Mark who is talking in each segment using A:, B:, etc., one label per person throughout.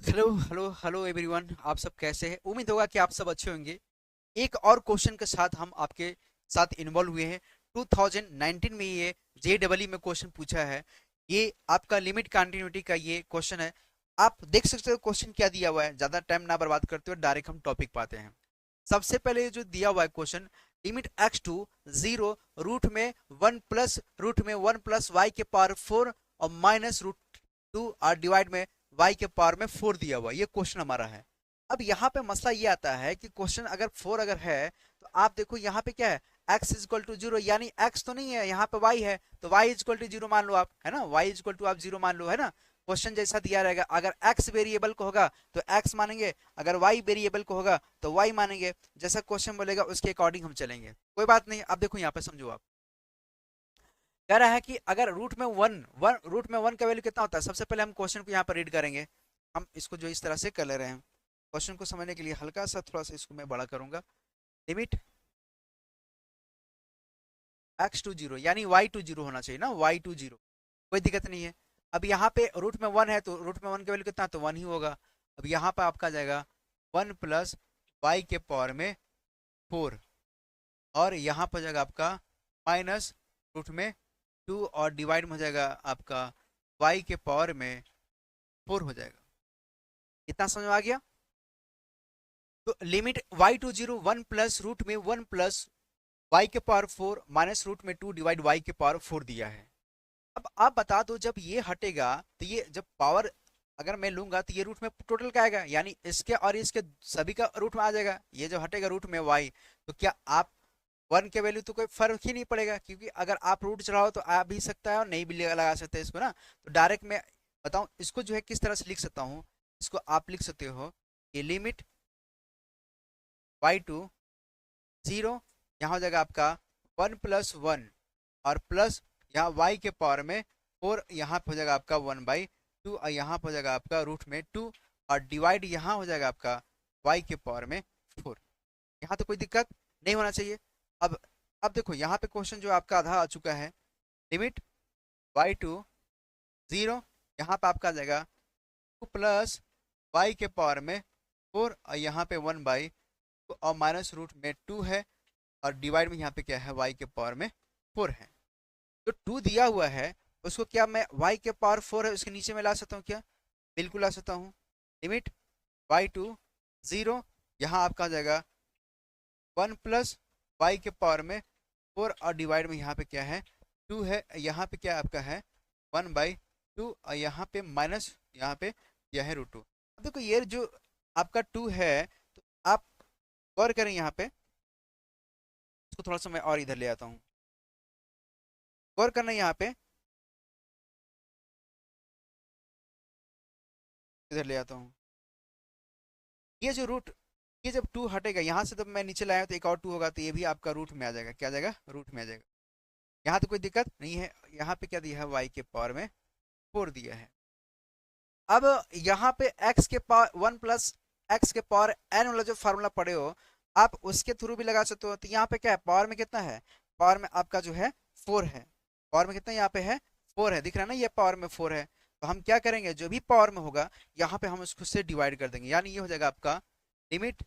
A: Hello hello hello everyone, आप सब कैसे हैं? उम्मीद होगा कि आप सब अच्छे होंगे। एक और क्वेश्चन के साथ हम आपके साथ इन्वॉल्व हुए हैं। 2019 में ये जेडबलई में क्वेश्चन पूछा है। ये आपका लिमिट कंटिन्यूटी का ये क्वेश्चन है। आप देख सकते हो क्वेश्चन क्या दिया हुआ है। ज्यादा टाइम ना बर्बाद करते हुए डायरेक्ट हम टॉपिक पाते हैं। सबसे पहले जो दिया हुआ है question, limit x to zero root में वन प्लस वाई के पावर फोर और माइनस रूट टू और डिवाइड में वाई के पावर में फोर दिया हुआ, ये क्वेश्चन हमारा है। अब यहाँ पे मसला ये आता है कि क्वेश्चन अगर फोर अगर है तो आप देखो यहाँ पे क्या है, x is equal to zero, यानी x तो नहीं है, यहाँ पे y है, तो y is equal to zero मान लो आप, है ना। y इज इक्वल टू आप जीरो मान लो, है ना। क्वेश्चन जैसा दिया रहेगा, अगर x वेरिएबल को होगा तो x मानेंगे, अगर y वेरिएबल को होगा तो y मानेंगे। जैसा क्वेश्चन बोलेगा उसके अकॉर्डिंग हम चलेंगे, कोई बात नहीं। अब देखो यहाँ पे समझो, आप कह रहा है कि अगर रूट में वन का वैल्यू कितना होता है। सबसे पहले हम क्वेश्चन को यहाँ पर रीड करेंगे। हम इसको जो इस तरह से कर ले रहे हैं, क्वेश्चन को समझने के लिए हल्का सा थोड़ा सा इसको मैं बड़ा करूंगा। लिमिट एक्स टू जीरो, यानी वाई टू जीरो होना चाहिए ना, वाई टू जीरो, कोई दिक्कत नहीं है। अब यहाँ पे रूट में वन है तो रूट में वन का वैल्यू कितना, तो वन ही होगा। अब यहाँ पे आपका जाएगा वन प्लस वाई के पावर में फोर, और यहाँ पर जाएगा आपका माइनस रूट में टू, और डिवाइड में हो जाएगा आपका वाई के पावर में फोर हो जाएगा। इतना समझ में आ गया। तो limit y to zero one plus root में वन प्लस वाई के पावर फोर माइनस रूट में टू डिवाइड वाई के पावर फोर दिया है। अब आप बता दो, जब ये हटेगा तो ये जब पावर अगर मैं लूंगा तो ये रूट में टोटल क्या आएगा, यानी इसके और इसके सभी का रूट में आ जाएगा। ये जो हटेगा रूट में वाई, तो क्या आप वन के वैल्यू तो कोई फर्क ही नहीं पड़ेगा, क्योंकि अगर आप रूट चढ़ाओ तो आ भी सकता है और नहीं भी लगा सकते इसको ना। तो डायरेक्ट मैं बताऊं इसको जो है किस तरह से लिख सकता हूँ। इसको आप लिख सकते हो कि लिमिट वाई टू जीरो, यहाँ हो जाएगा आपका वन प्लस वन, और प्लस यहाँ वाई के पावर में फोर, यहाँ पे हो जाएगा आपका वन बाई टू, और यहाँ पे हो जाएगा आपका रूट में टू, और डिवाइड यहाँ हो जाएगा आपका वाई के पावर में फोर। यहाँ तो कोई दिक्कत नहीं होना चाहिए। अब अब देखो यहाँ पे क्वेश्चन जो आपका आधा आ चुका है। लिमिट वाई टू जीरो, यहाँ पे आपका आ जाएगा टू प्लस वाई के पावर में फोर, और यहाँ पे वन बाई टू, और माइनस रूट में टू है, और डिवाइड में यहाँ पे क्या है, वाई के पावर में फोर है। तो टू दिया हुआ है, उसको क्या मैं वाई के पावर फोर है उसके नीचे में ला सकता हूँ क्या? बिल्कुल ला सकता हूँ। लिमिट वाई टू जीरो, यहाँ आपका आ जाएगा वन प्लस वाई के पावर में फोर, और डिवाइड में यहाँ पे क्या है, टू है, यहाँ पे क्या आपका है वन बाई टू, और यहाँ पे माइनस यहाँ पे क्या है रूट टू। अब देखो ये जो आपका टू है, तो आप गौर करें यहाँ पे, इसको थोड़ा सा मैं और इधर ले आता हूँ। गौर करना यहाँ पे, इधर ले आता हूँ। ये जो रूट, ये जब टू हटेगा यहाँ से, जब मैं नीचे लाया तो एक और टू होगा, तो ये भी आपका रूट में आ जाएगा। क्या आ जाएगा? रूट में आ जाएगा। यहाँ तो कोई दिक्कत नहीं है। यहाँ पे क्या दिया है, वाई के पावर में फोर दिया है। अब यहाँ पे x के पावर वन प्लस एक्स के पावर एन वाला जो फार्मूला पढ़े हो, आप उसके थ्रू भी लगा सकते हो। तो यहाँ पे क्या है, पावर में कितना है, पावर में आपका जो है फोर है। पावर में कितना यहाँ पे है, फोर है, दिख रहा है ना, ये पावर में फोर है। तो हम क्या करेंगे, जो भी पावर में होगा यहाँ पे हम उसको से डिवाइड कर देंगे, यानी ये हो जाएगा आपका लिमिट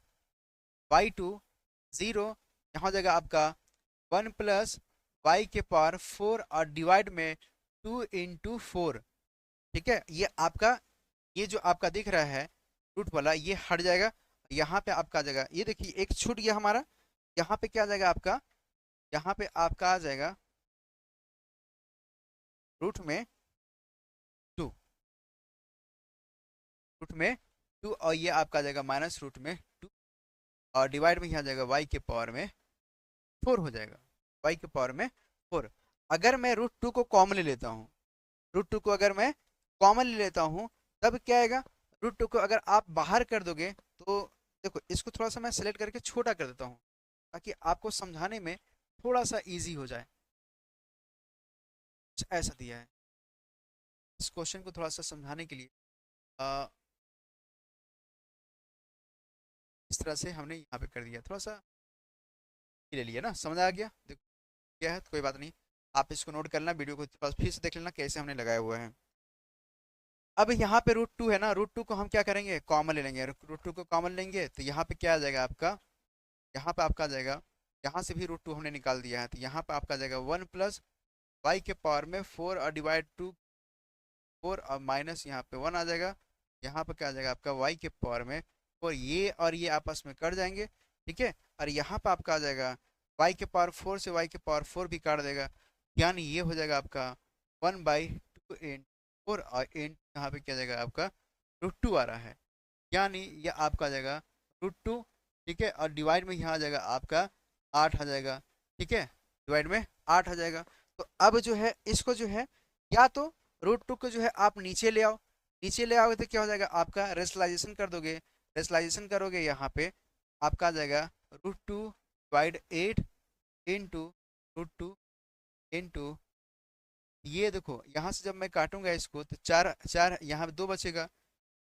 A: वाई टू जीरो, यहाँ हो जाएगा आपका वन प्लस वाई के पावर फोर, और डिवाइड में टू इंटू फोर। ठीक है, ये आपका, ये जो आपका दिख रहा है रूट वाला, ये हट जाएगा। यहाँ पे आपका आ जाएगा, ये देखिए एक छूट गया हमारा। यहाँ पे क्या आ जाएगा आपका, यहाँ पे आपका आ जाएगा रूट में टू, रूट में टू, और ये आपका आ जाएगा माइनस रूट में टू, और डिवाइड में यहाँ आ जाएगा वाई के पावर में फोर हो जाएगा, वाई के पावर में फोर। अगर मैं रूट टू को कॉमन ले लेता हूँ, रूट टू को अगर मैं कॉमन ले लेता हूँ, तब क्या आएगा, रूट टू को अगर आप बाहर कर दोगे तो देखो, इसको थोड़ा सा मैं सेलेक्ट करके छोटा कर देता हूँ ताकि आपको समझाने में थोड़ा सा इजी हो जाए। कुछ ऐसा दिया है, इस क्वेश्चन को थोड़ा सा समझाने के लिए इस तरह से हमने यहाँ पे कर दिया, थोड़ा सा ले लिया ना, समझ आ गया। देखो क्या है, तो कोई बात नहीं, आप इसको नोट करना, वीडियो को थोड़ा फिर से देख लेना कैसे हमने लगाया हुआ है। अब यहाँ पे √2 है ना, √2 को हम क्या करेंगे, कॉमन ले लेंगे, √2 को कॉमन लेंगे तो यहाँ पे क्या आ जाएगा आपका, यहाँ पे आपका आ जाएगा, यहाँ से भी √2 हमने निकाल दिया है तो यहाँ पे आपका आ जाएगा 1 प्लस वाई के पावर में 4 और डिवाइड 2 4 और माइनस यहाँ पे 1 आ जाएगा, यहाँ पे क्या आ जाएगा आपका y के पावर में 4, ये और ये आपस में कट जाएंगे, ठीक है। और यहाँ पे आपका आ जाएगा y के पावर 4 से y के पावर 4 भी काट देगा, यानी ये हो जाएगा आपका 1/2 इन 4 और इन यहाँ पे क्या जाएगा आपका √2 आ रहा है, यानी ये आपका आ जाएगा √2, ठीक है। और डिवाइड में यहाँ आ जाएगा आपका 8 आ जाएगा, ठीक है, डिवाइड में 8 आ जाएगा। तो अब जो है इसको जो है या तो √2 को जो है आप नीचे ले आओ, नीचे ले आओगे तो क्या हो जाएगा आपका, रेशनलाइजेशन कर दोगे, रेशनलाइजेशन करोगे यहाँ पे आपका आ जाएगा √2/8 इंटू √2 इंटू, ये देखो यहाँ से जब मैं काटूंगा इसको तो 4 यहाँ पे 2 बचेगा,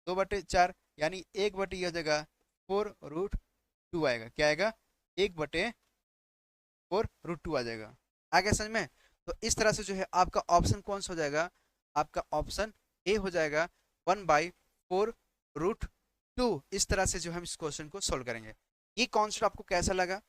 A: 2/4 यानी 1/, यह जगह 4√2 आएगा, क्या आएगा 1/4√2 आ जाएगा। आगे समझ में। तो इस तरह से जो है आपका ऑप्शन कौन सा हो जाएगा, आपका ऑप्शन ए हो जाएगा 1/4√2। इस तरह से जो हम इस क्वेश्चन को सोल्व करेंगे। ये कॉन्सेप्ट आपको कैसा लगा,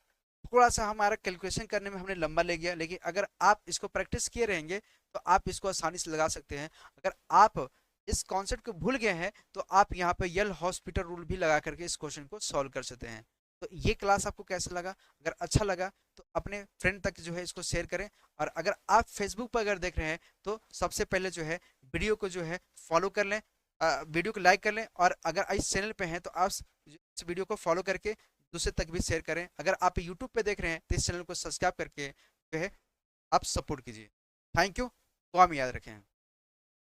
A: थोड़ा सा हमारा कैलकुलेशन करने में हमने लंबा ले गया, लेकिन अगर आप इसको प्रैक्टिस किए रहेंगे तो आप इसको आसानी से लगा सकते हैं। अगर आप इस कॉन्सेप्ट को भूल गए हैं तो आप यहाँ पे यल हॉस्पिटल रूल भी लगा करके इस क्वेश्चन को सॉल्व कर सकते हैं। तो ये क्लास आपको कैसा लगा, अगर अच्छा लगा तो अपने फ्रेंड तक जो है इसको शेयर करें, और अगर आप फेसबुक पर अगर देख रहे हैं तो सबसे पहले जो है वीडियो को जो है फॉलो कर लें, वीडियो को लाइक कर लें, और अगर इस चैनल पे हैं तो आप इस वीडियो को फॉलो करके दूसरे तक भी शेयर करें। अगर आप यूट्यूब पे देख रहे हैं तो इस चैनल को सब्सक्राइब करके जो है आप सपोर्ट कीजिए। थैंक यू, दुआ में याद रखें।